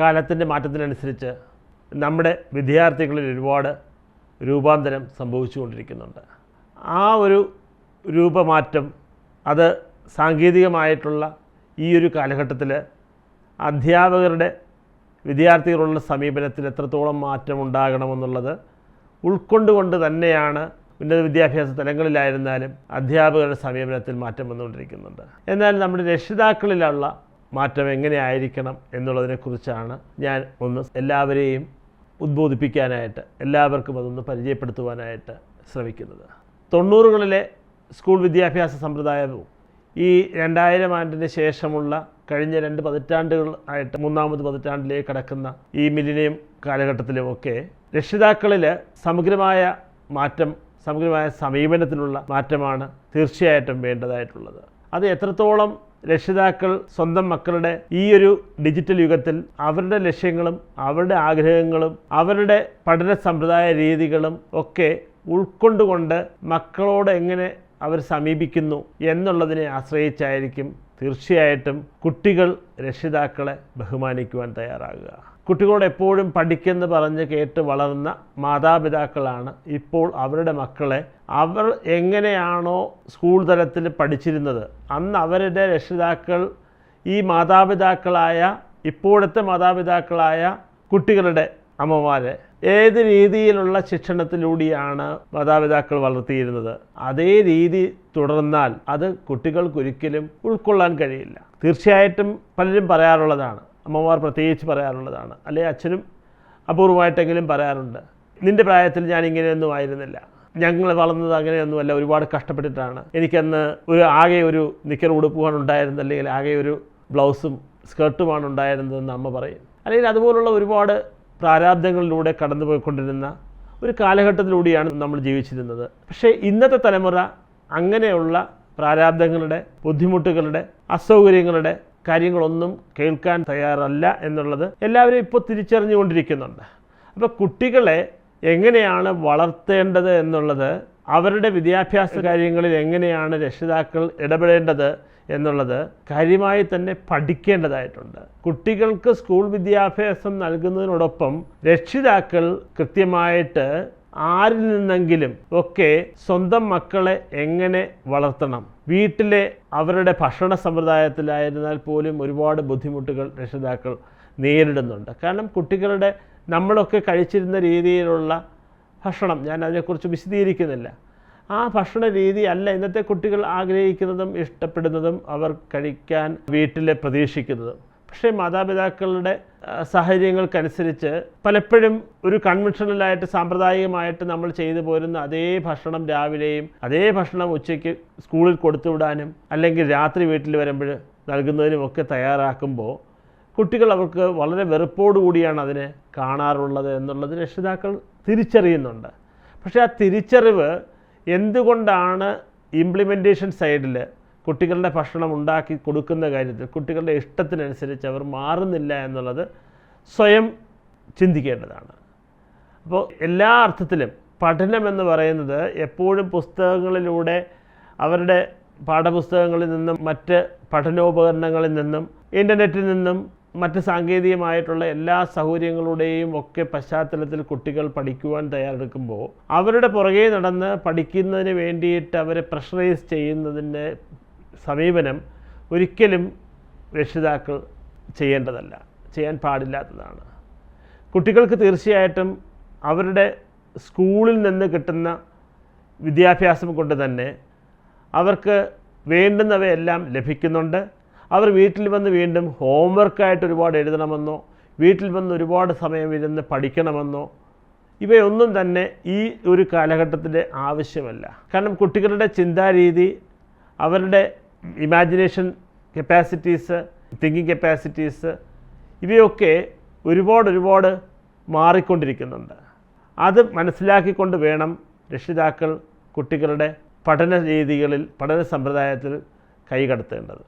കാലത്തിൻ്റെ മാറ്റത്തിനനുസരിച്ച് നമ്മുടെ വിദ്യാർത്ഥികളിൽ ഒരുപാട് രൂപാന്തരം സംഭവിച്ചുകൊണ്ടിരിക്കുന്നുണ്ട്. ആ ഒരു രൂപമാറ്റം അത് സാങ്കേതികമായിട്ടുള്ള ഈ ഒരു കാലഘട്ടത്തിൽ അധ്യാപകരുടെ വിദ്യാർത്ഥികളുള്ള സമീപനത്തിൽ എത്രത്തോളം മാറ്റം ഉണ്ടാകണമെന്നുള്ളത് ഉൾക്കൊണ്ടുകൊണ്ട് തന്നെയാണ് ഉന്നത വിദ്യാഭ്യാസ തലങ്ങളിലായിരുന്നാലും അധ്യാപകരുടെ സമീപനത്തിൽ മാറ്റം വന്നുകൊണ്ടിരിക്കുന്നുണ്ട്. എന്നാൽ നമ്മുടെ രക്ഷിതാക്കളിലുള്ള മാറ്റം എങ്ങനെയായിരിക്കണം എന്നുള്ളതിനെക്കുറിച്ചാണ് ഞാൻ ഒന്ന് എല്ലാവരെയും ഉദ്ബോധിപ്പിക്കാനായിട്ട്, എല്ലാവർക്കും അതൊന്ന് പരിചയപ്പെടുത്തുവാനായിട്ട് ശ്രമിക്കുന്നത്. 90കളിലെ സ്കൂൾ വിദ്യാഭ്യാസ സമ്പ്രദായവും ഈ 2000 ആണ്ടിന് ശേഷമുള്ള കഴിഞ്ഞ 2 പതിറ്റാണ്ടുകൾ ആയിട്ട് 3ാമത് പതിറ്റാണ്ടിലേക്ക് കടക്കുന്ന ഈ മില്ലിനിയം കാലഘട്ടത്തിലുമൊക്കെ രക്ഷിതാക്കളിൽ സമഗ്രമായ മാറ്റം, സമഗ്രമായ സമീപനത്തിലുള്ള മാറ്റമാണ് തീർച്ചയായിട്ടും വേണ്ടതായിട്ടുള്ളത്. അത് എത്രത്തോളം രക്ഷിതാക്കൾ സ്വന്തം മക്കളുടെ ഈ ഒരു ഡിജിറ്റൽ യുഗത്തിൽ അവരുടെ ലക്ഷ്യങ്ങളും അവരുടെ ആഗ്രഹങ്ങളും അവരുടെ പഠന സമ്പ്രദായ രീതികളും ഒക്കെ ഉൾക്കൊണ്ടുകൊണ്ട് മക്കളോട് എങ്ങനെ അവർ സമീപിക്കുന്നു എന്നുള്ളതിനെ ആശ്രയിച്ചായിരിക്കും തീർച്ചയായിട്ടും കുട്ടികൾ രക്ഷിതാക്കളെ ബഹുമാനിക്കുവാൻ തയ്യാറാകുക. കുട്ടികളോട് എപ്പോഴും പഠിക്കെന്ന് പറഞ്ഞ് കേട്ട് വളർന്ന മാതാപിതാക്കളാണ് ഇപ്പോൾ അവരുടെ മക്കളെ അവർ എങ്ങനെയാണോ സ്കൂൾ തലത്തിൽ പഠിച്ചിരുന്നത് അന്ന് അവരുടെ രക്ഷിതാക്കൾ ഈ മാതാപിതാക്കളായ ഇപ്പോഴത്തെ മാതാപിതാക്കളായ കുട്ടികളുടെ അമ്മമാരെ ഏത് രീതിയിലുള്ള ശിക്ഷണത്തിലൂടെയാണ് മാതാപിതാക്കൾ വളർത്തിയിരുന്നത് അതേ രീതി തുടർന്നാൽ അത് കുട്ടികൾക്കൊരിക്കലും ഉൾക്കൊള്ളാൻ കഴിയില്ല. തീർച്ചയായിട്ടും പലരും പറയാറുള്ളതാണ്, അമ്മമാർ പ്രത്യേകിച്ച് പറയാറുള്ളതാണ്, അല്ലെങ്കിൽ അച്ഛനും അപൂർവമായിട്ടെങ്കിലും പറയാറുണ്ട്, നിൻ്റെ പ്രായത്തിൽ ഞാൻ ഇങ്ങനെയൊന്നും ആയിരുന്നില്ല, ഞങ്ങൾ വളർന്നത് അങ്ങനെയൊന്നുമല്ല, ഒരുപാട് കഷ്ടപ്പെട്ടിട്ടാണ്, എനിക്കന്ന് ആകെ ഒരു നിക്കർ ഉടുപ്പുമാണ് ഉണ്ടായിരുന്നത്, അല്ലെങ്കിൽ ആകെ ഒരു ബ്ലൗസും സ്കർട്ടുമാണ് ഉണ്ടായിരുന്നതെന്ന് അമ്മ പറയും. അല്ലെങ്കിൽ അതുപോലുള്ള ഒരുപാട് പ്രാരാബ്ദങ്ങളിലൂടെ കടന്നു പോയിക്കൊണ്ടിരുന്ന ഒരു കാലഘട്ടത്തിലൂടെയാണ് നമ്മൾ ജീവിച്ചിരുന്നത്. പക്ഷേ ഇന്നത്തെ തലമുറ അങ്ങനെയുള്ള പ്രാരാബ്ദങ്ങളുടെ, ബുദ്ധിമുട്ടുകളുടെ, അസൗകര്യങ്ങളുടെ കാര്യങ്ങളൊന്നും കേൾക്കാൻ തയ്യാറല്ല എന്നുള്ളത് എല്ലാവരും ഇപ്പോൾ തിരിച്ചറിഞ്ഞുകൊണ്ടിരിക്കുന്നുണ്ട്. അപ്പോൾ കുട്ടികളെ എങ്ങനെയാണ് വളർത്തേണ്ടത് എന്നുള്ളത്, അവരുടെ വിദ്യാഭ്യാസ കാര്യങ്ങളിൽ എങ്ങനെയാണ് രക്ഷിതാക്കൾ ഇടപെടേണ്ടത് എന്നുള്ളത് കാര്യമായി തന്നെ പഠിക്കേണ്ടതായിട്ടുണ്ട്. കുട്ടികൾക്ക് സ്കൂൾ വിദ്യാഭ്യാസം നൽകുന്നതിനോടൊപ്പം രക്ഷിതാക്കൾ കൃത്യമായിട്ട് ആരിൽ നിന്നെങ്കിലും ഒക്കെ സ്വന്തം മക്കളെ എങ്ങനെ വളർത്തണം, വീട്ടിലെ അവരുടെ ഭക്ഷണ സമ്പ്രദായത്തിലായിരുന്നാൽ പോലും ഒരുപാട് ബുദ്ധിമുട്ടുകൾ രക്ഷിതാക്കൾ നേരിടുന്നുണ്ട്. കാരണം കുട്ടികളുടെ നമ്മളൊക്കെ കഴിച്ചിരുന്ന രീതിയിലുള്ള ഭക്ഷണം, ഞാൻ അതിനെക്കുറിച്ച് വിശദീകരിക്കുന്നില്ല, ആ ഭക്ഷണ രീതി അല്ല ഇന്നത്തെ കുട്ടികൾ ആഗ്രഹിക്കുന്നതും ഇഷ്ടപ്പെടുന്നതും അവർ കഴിക്കാൻ വീട്ടിൽ പ്രതീക്ഷിക്കുന്നതും. പക്ഷേ മാതാപിതാക്കളുടെ സാഹചര്യങ്ങൾക്കനുസരിച്ച് പലപ്പോഴും ഒരു കൺവെൻഷണലായിട്ട് സാമ്പ്രദായികമായിട്ട് നമ്മൾ ചെയ്തു പോരുന്ന അതേ ഭക്ഷണം രാവിലെയും അതേ ഭക്ഷണം ഉച്ചയ്ക്ക് സ്കൂളിൽ കൊടുത്തുവിടാനും അല്ലെങ്കിൽ രാത്രി വീട്ടിൽ വരുമ്പോൾ നൽകുന്നതിനുമൊക്കെ തയ്യാറാക്കുമ്പോൾ കുട്ടികൾ അവർക്ക് വളരെ വെറുപ്പോടുകൂടിയാണ് അതിനെ കാണാറുള്ളത് എന്നുള്ളത് രക്ഷിതാക്കൾ തിരിച്ചറിയുന്നുണ്ട്. പക്ഷേ ആ തിരിച്ചറിവ് എന്തുകൊണ്ടാണ് ഇംപ്ലിമെൻറ്റേഷൻ സൈഡിൽ കുട്ടികളുടെ ഭക്ഷണം ഉണ്ടാക്കി കൊടുക്കുന്ന കാര്യത്തിൽ കുട്ടികളുടെ ഇഷ്ടത്തിനനുസരിച്ച് അവർ മാറുന്നില്ല എന്നുള്ളത് സ്വയം ചിന്തിക്കേണ്ടതാണ്. അപ്പോൾ എല്ലാ അർത്ഥത്തിലും പഠനമെന്ന് പറയുന്നത് എപ്പോഴും പുസ്തകങ്ങളിലൂടെ, അവരുടെ പാഠപുസ്തകങ്ങളിൽ നിന്നും മറ്റ് പഠനോപകരണങ്ങളിൽ നിന്നും ഇൻ്റർനെറ്റിൽ നിന്നും മറ്റ് സാങ്കേതികമായിട്ടുള്ള എല്ലാ സൗകര്യങ്ങളുടെയും ഒക്കെ പശ്ചാത്തലത്തിൽ കുട്ടികൾ പഠിക്കുവാൻ തയ്യാറെടുക്കുമ്പോൾ അവരുടെ പുറകെ നടന്ന് പഠിക്കുന്നതിന് വേണ്ടിയിട്ട് അവരെ പ്രഷറൈസ് ചെയ്യുന്നതിൻ്റെ സമീപനം ഒരിക്കലും രക്ഷിതാക്കൾ ചെയ്യേണ്ടതല്ല, ചെയ്യാൻ പാടില്ലാത്തതാണ്. കുട്ടികൾക്ക് തീർച്ചയായിട്ടും അവരുടെ സ്കൂളിൽ നിന്ന് കിട്ടുന്ന വിദ്യാഭ്യാസം കൊണ്ട് തന്നെ അവർക്ക് വേണ്ടുന്നവയെല്ലാം ലഭിക്കുന്നുണ്ട്. അവർ വീട്ടിൽ വന്ന് വീണ്ടും ഹോംവർക്കായിട്ട് ഒരുപാട് എഴുതണമെന്നോ വീട്ടിൽ വന്ന് ഒരുപാട് സമയം ഇരുന്ന് പഠിക്കണമെന്നോ ഇവയൊന്നും തന്നെ ഈ ഒരു കാലഘട്ടത്തിൻ്റെ ആവശ്യമല്ല. കാരണം കുട്ടികളുടെ ചിന്താരീതി, അവരുടെ ഇമാജിനേഷൻ കപ്പാസിറ്റീസ്, തിങ്കിങ് കപ്പാസിറ്റീസ് ഇവയൊക്കെ ഒരുപാട് മാറിക്കൊണ്ടിരിക്കുന്നുണ്ട്. അത് മനസ്സിലാക്കിക്കൊണ്ട് വേണം രക്ഷിതാക്കൾ കുട്ടികളുടെ പഠന രീതികളിൽ, പഠന സമ്പ്രദായത്തിൽ കൈകടത്തേണ്ടത്.